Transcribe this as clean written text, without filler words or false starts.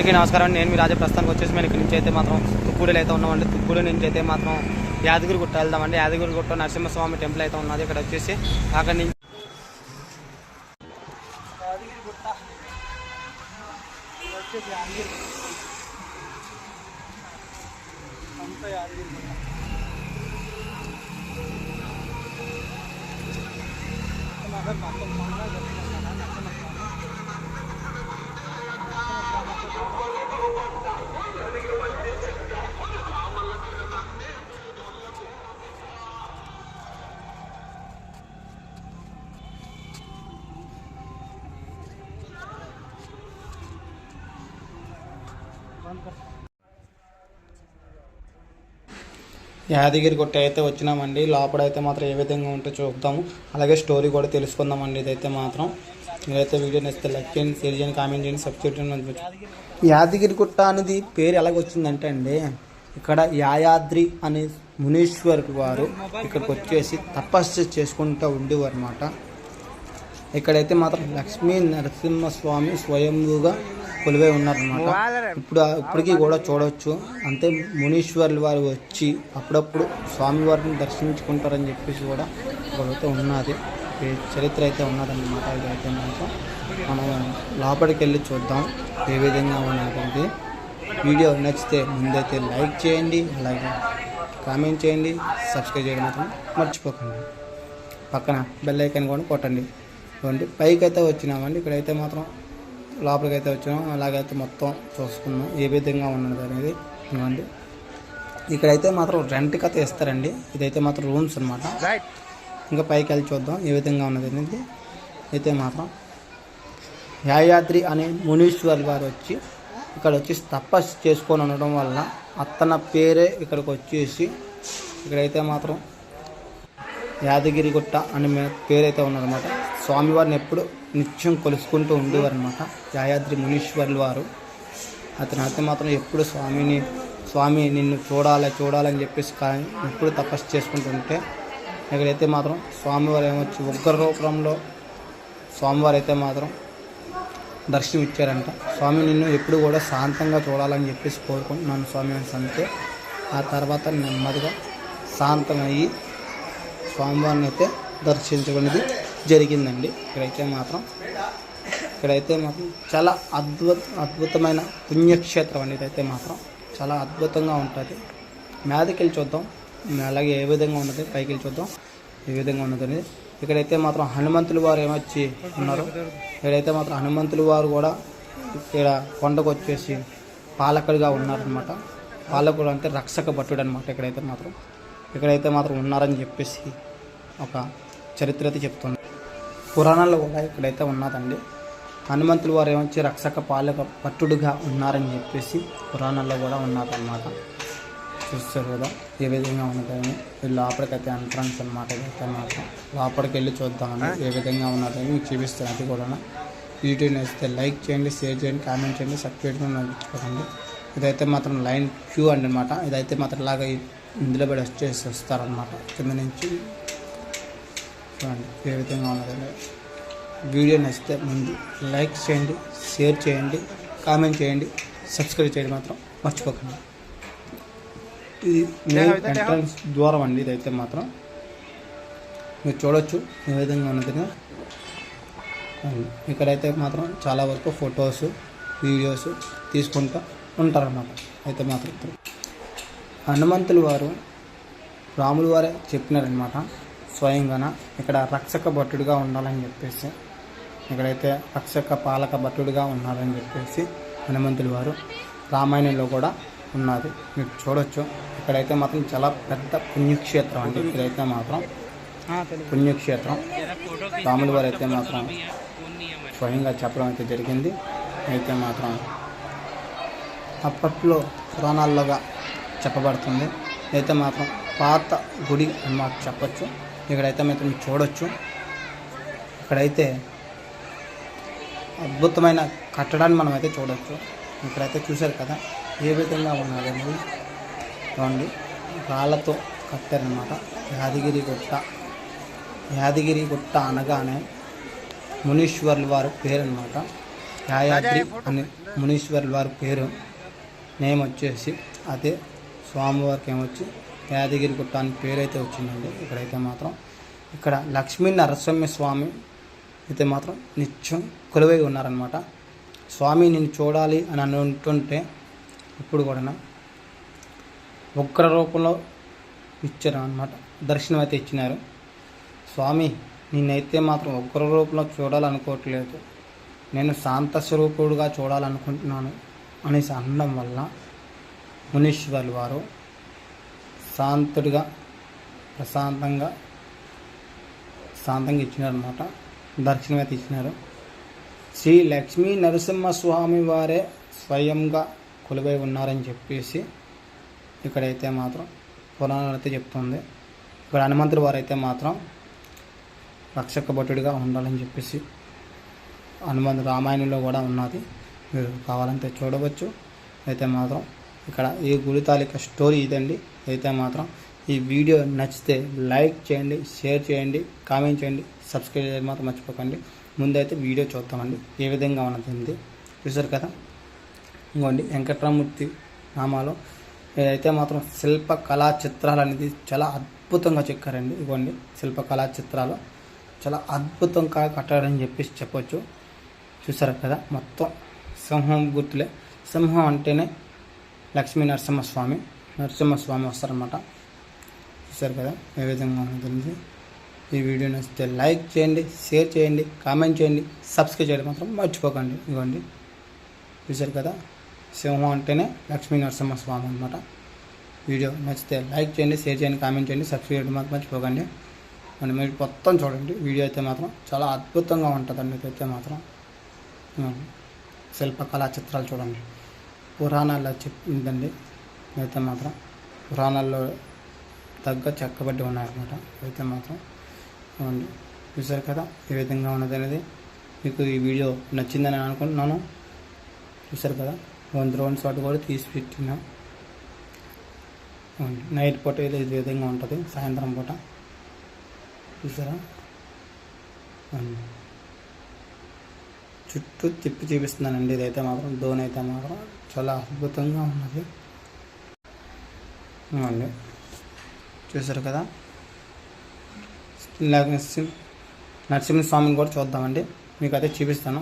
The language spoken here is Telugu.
అందరికీ నమస్కారం. నేను మీ రాజా. ప్రస్తుతానికి వచ్చేసి మేము ఇక్కడ నుంచి అయితే మాత్రం తుప్పూడిలో అయితే ఉన్నామండి. తుప్పూడి నుంచి అయితే మాత్రం యాదగిరిగుట్ట వెళ్దామండి. యాదగిరిగుట్ట నరసింహస్వామి టెంపుల్ అయితే ఉన్నది. ఇక్కడ వచ్చేసి అక్కడి నుంచి యాదగిరిగుట్ట వచ్చేసి అంతా యాదగిరిగుట్ట. యాదగిరిగుట్ట అయితే వచ్చినామండి. లోపల అయితే మాత్రం ఏ విధంగా ఉంటే చూద్దాము, అలాగే స్టోరీ కూడా తెలుసుకుందామండి. ఇదైతే మాత్రం మీరైతే వీడియో నచ్చితే లైక్ చేయండి, షేర్ చేయండి, కామెంట్ చేయండి, సబ్స్క్రైబ్ చేయండి. యాదగిరిగుట్ట అనేది పేరు ఎలాగొచ్చిందంటే అండి, ఇక్కడ యాయాద్రి అనే మునీశ్వరు వారు ఇక్కడికి వచ్చేసి తపస్సు చేసుకుంటూ ఉండేవారు అనమాట. ఇక్కడైతే మాత్రం లక్ష్మీ నరసింహస్వామి స్వయంగా కొలువై ఉన్నారనమాట. ఇప్పటికీ కూడా చూడవచ్చు. అంతే మునీశ్వర్లు వారు వచ్చి అప్పుడప్పుడు స్వామివారిని దర్శించుకుంటారని చెప్పేసి కూడా ఇక్కడైతే ఉన్నది చరిత్ర అయితే ఉన్నదన్నమాట. ఇదైతే మాత్రం మనం లోపలికి వెళ్ళి చూద్దాం ఏ విధంగా ఉన్నది. వీడియో నచ్చితే ముందైతే లైక్ చేయండి, అలాగే కామెంట్ చేయండి, సబ్స్క్రైబ్ చేయడం మాత్రం మర్చిపోకండి. పక్కన బెల్ ఐకాన్ కూడా కొట్టండి. ఇవ్వండి పైకి అయితే వచ్చినామండి. ఇక్కడైతే మాత్రం లోపలికి అయితే వచ్చినాం. అలాగైతే మొత్తం చూసుకున్నాం ఏ విధంగా ఉన్నది అనేది. ఇవ్వండి ఇక్కడైతే మాత్రం రెంట్కి అయితే ఇస్తారండి. ఇదైతే మాత్రం రూమ్స్ అనమాట. ఇంకా పైకి వెళ్ళి చూద్దాం ఏ విధంగా ఉన్నది అనేది. అయితే మాత్రం యాయాద్రి అనే మునీశ్వర్ వారు వచ్చి ఇక్కడ వచ్చి తపస్సు చేసుకొని ఉండడం వల్ల అతని పేరే ఇక్కడికి వచ్చేసి ఇక్కడైతే మాత్రం యాదగిరిగుట్ట అనే పేరైతే ఉన్నదన్నమాట. స్వామివారిని ఎప్పుడు నిత్యం కొలుసుకుంటూ ఉండేవారు అనమాట యాయాద్రి మునీశ్వర్లు వారు. అతను అయితే మాత్రం ఎప్పుడు స్వామి నిన్ను చూడాలని చెప్పేసి ఎప్పుడు తపస్సు చేసుకుంటుంటే ఇక్కడైతే మాత్రం స్వామివారు ఏమొచ్చి ఉగ్ర రూపంలో స్వామివారు అయితే మాత్రం దర్శనం ఇచ్చారంట. స్వామి నిన్ను ఎప్పుడు కూడా శాంతంగా చూడాలని చెప్పేసి కోరుకుంటున్నాను స్వామి అని అంతే. ఆ తర్వాత నెమ్మదిగా శాంతమయ్యి స్వామివారిని అయితే దర్శించుకునేది జరిగిందండి. ఇక్కడైతే మాత్రం చాలా అద్భుతమైన పుణ్యక్షేత్రం అండి. ఇదైతే మాత్రం చాలా అద్భుతంగా ఉంటుంది. మీదకి వెళ్ళి చూద్దాం అలాగే ఏ విధంగా ఉన్నది. పైకి వెళ్ళి చూద్దాం ఏ విధంగా ఉన్నది. ఇక్కడైతే మాత్రం హనుమంతులు వారు ఏమొచ్చి ఉన్నారు. ఇక్కడైతే మాత్రం హనుమంతులు వారు కూడా ఇక్కడ కొండకు వచ్చేసి పాలకుడిగా ఉన్నారనమాట. పాలకుడు అంటే రక్షక భట్టుడు అనమాట. ఇక్కడైతే మాత్రం ఉన్నారని చెప్పేసి ఒక చరిత్ర అయితే చెప్తుంది. పురాణాల్లో కూడా ఇక్కడైతే ఉన్నదండి. హనుమంతులు వారు ఏమొచ్చి రక్షక పాలక భట్టుడుగా ఉన్నారని చెప్పేసి పురాణాల్లో కూడా ఉన్నదన్నమాట. చూస్తారు కదా ఏ విధంగా ఉన్నదని. లోపలికైతే ఎంట్రన్స్ అనమాట. ఇదైతే మాత్రం లోపలికి వెళ్ళి చూద్దామని ఏ విధంగా ఉన్నదని మీకు చూపిస్తాను. అది కూడా వీడియో నచ్చితే లైక్ చేయండి, షేర్ చేయండి, కామెంట్ చేయండి, సబ్స్క్రైబ్ నచ్చుకోండి. ఇదైతే మాత్రం లైన్ క్యూ అనమాట. ఇదైతే మాత్రం ఇలాగ ఇందులో పడి వస్తారనమాట కింద నుంచి. చూడండి ఏ విధంగా ఉన్నదని. వీడియో నచ్చితే ముందు లైక్ చేయండి, షేర్ చేయండి, కామెంట్ చేయండి, సబ్స్క్రైబ్ చేయడం మాత్రం మర్చిపోకండి. ఇది ఎంట్రన్స్ ద్వారం అండి. ఇదైతే మాత్రం మీరు చూడొచ్చు ఏ విధంగా ఉన్నదని. ఇక్కడైతే మాత్రం చాలా వరకు ఫొటోస్ వీడియోస్ తీసుకుంటూ ఉంటారన్నమాట. అయితే మాత్రం హనుమంతులు వారు రాములు వారే చెప్పినారనమాట స్వయంగా ఇక్కడ రక్షక భట్టుడిగా ఉండాలని చెప్పేసి. ఇక్కడైతే రక్షక పాలక భట్టుడిగా ఉన్నారని చెప్పేసి హనుమంతులు వారు రామాయణంలో కూడా ఉన్నది మీరు చూడొచ్చు. ఇక్కడైతే మాత్రం చాలా పెద్ద పుణ్యక్షేత్రం అండి. ఇక్కడైతే మాత్రం పుణ్యక్షేత్రం రాములు వారు అయితే మాత్రం స్వయంగా చెప్పడం అయితే జరిగింది. అయితే మాత్రం అప్పట్లో పురాణాల్లోగా చెప్పబడుతుంది. అయితే మాత్రం పాత గుడి అని మాకు చెప్పచ్చు. ఇక్కడైతే మాత్రం చూడొచ్చు. ఇక్కడైతే అద్భుతమైన కట్టడాన్ని మనం అయితే చూడవచ్చు. ఇక్కడైతే చూశారు కదా ఏ విధంగా ఉన్నది. చూడండి రాళ్ళతో కట్టారనమాట. యాదగిరిగుట్ట అనగానే మునీశ్వర్లు వారి పేరు అనమాట. యాదాద్రి అని మునీశ్వరుల వారి పేరు నేమ్ వచ్చేసి అదే, స్వామివారికి ఏమొచ్చి యాదగిరిగుట్ట అని పేరు అయితే వచ్చిందండి. ఇక్కడైతే మాత్రం ఇక్కడ లక్ష్మీ నరసింహస్వామి అయితే మాత్రం నిత్యం కొలువై ఉన్నారనమాట. స్వామి నేను చూడాలి అని అనుకుంటుంటే ఇప్పుడు కూడా ఉగ్ర రూపంలో ఇచ్చారు అనమాట, దర్శనం అయితే ఇచ్చినారు. స్వామి నేనైతే మాత్రం ఉగ్ర రూపంలో చూడాలనుకోవట్లేదు, నేను శాంత స్వరూపుడుగా చూడాలనుకుంటున్నాను అనేసి అనడం వల్ల మునీశ్వరులు వారు శాంతంగా ఇచ్చినారనమాట, దర్శనం అయితే ఇచ్చినారు. శ్రీ లక్ష్మీ నరసింహస్వామి వారే స్వయంగా కొలువై ఉన్నారని చెప్పేసి ఇక్కడైతే మాత్రం పురాణాలు అయితే చెప్తుంది. ఇక్కడ హనుమంతుడి వారు అయితే మాత్రం రక్షక భటుడిగా ఉండాలని చెప్పేసి హనుమంతు రామాయణంలో కూడా ఉన్నది, మీరు కావాలంటే చూడవచ్చు. అయితే మాత్రం ఇక్కడ ఈ గుడి తాలూకా స్టోరీ ఇదండి. అయితే మాత్రం ఈ వీడియో నచ్చితే లైక్ చేయండి, షేర్ చేయండి, కామెంట్ చేయండి, సబ్స్క్రైబ్ చేయడం మాత్రం మర్చిపోకండి. ముందైతే వీడియో చూద్దామండి ఏ విధంగా ఉన్నది. చూసారు కదా, ఇంకోండి వెంకట్రామూర్తి నామాలో అయితే మాత్రం శిల్ప కళా చిత్రాలు అనేది చాలా అద్భుతంగా చెక్కారండి. ఇవ్వండి శిల్ప కళా చిత్రాలు చాలా అద్భుతంగా కట్టారని చెప్పేసి చెప్పొచ్చు. చూసారు కదా, మొత్తం సింహం గుర్తులే. సింహం అంటేనే లక్ష్మీ నరసింహస్వామి వస్తారన్నమాట. చూసారు కదా ఏ విధంగా ఉంటుంది. ఈ వీడియో నచ్చితే లైక్ చేయండి, షేర్ చేయండి, కామెంట్ చేయండి, సబ్స్క్రైబ్ చేయడం మాత్రం మర్చిపోకండి. ఇవ్వండి చూసారు కదా, సింహం అంటేనే లక్ష్మీ నరసింహస్వామి అనమాట. వీడియో నచ్చితే లైక్ చేయండి, షేర్ చేయండి, కామెంట్ చేయండి, సబ్స్క్రైబ్ చేయడం మాత్రం మర్చిపోకండి. మనం మీరు మొత్తం చూడండి, వీడియో అయితే మాత్రం చాలా అద్భుతంగా ఉంటుందండి. ఇదైతే మాత్రం శిల్పకళా చిత్రాలు చూడండి, పురాణాల్లో చెప్పిందండి. అయితే మాత్రం పురాణాల్లో తగ్గ చెక్కబడి ఉన్నాయన్నమాట. అయితే మాత్రం చూసారు కదా ఏ విధంగా ఉన్నది అనేది. మీకు ఈ వీడియో నచ్చిందని అనుకుంటున్నాను. చూసారు కదా 1 డ్రోన్ షాట్ కూడా తీసి పెట్టిన. నైట్ పూట ఇది విధంగా ఉంటుంది, సాయంత్రం పూట చూసారా. చుట్టూ తిప్పి చూపిస్తున్నానండి. ఇదైతే మాత్రం డ్రోన్ అయితే మాత్రం చాలా అద్భుతంగా ఉన్నది. చూసారు కదా, నరసింహస్వామిని కూడా చూద్దామండి, మీకు అయితే చూపిస్తాను.